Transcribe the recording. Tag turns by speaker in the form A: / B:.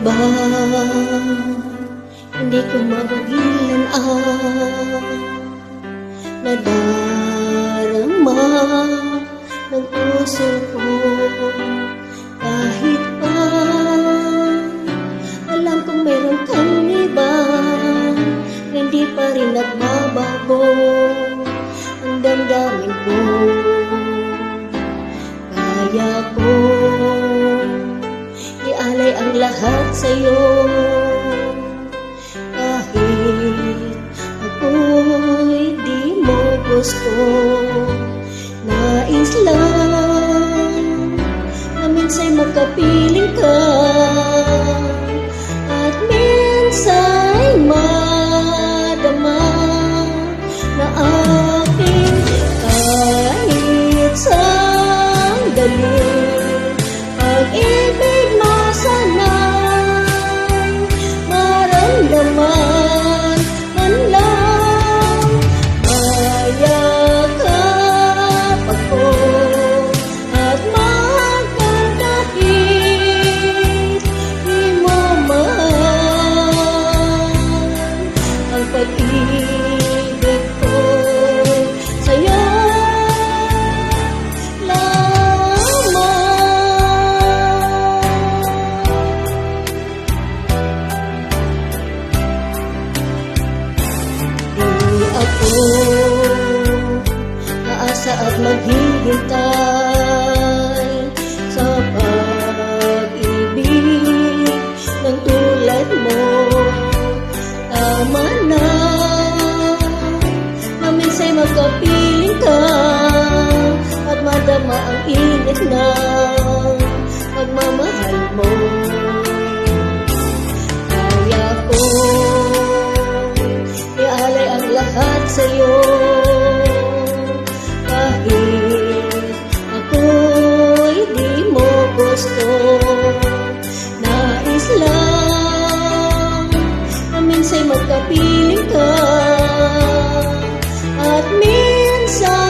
A: ba hindi ko mapigilan ang nadarama ng puso ko? Kahit pa alam kong meron kang iba, hindi pa rin nagbabago ang damdamin ko. Kaya ko ialay ang lahat sa'yo, kahit ako'y di mo gusto. Nais lang na minsa'y magkapiling ka, at minsa'y madama na aking kahit sandali pag-ibig masanay maramdaman man lang. Mayakap ako at magkakapit, di mo man ang pag-ibig ko sa'yo naasa at maghihintay sa pag-ibig ng tulad mo. Tama na minsa'y magkapiling ka at madama ang init ng pagmamahal mo. Kaya ko ialay ang lahat sa'yo, kahit ako'y di mo gusto. Nais lang na minsa'y magkapiling ka, at minsan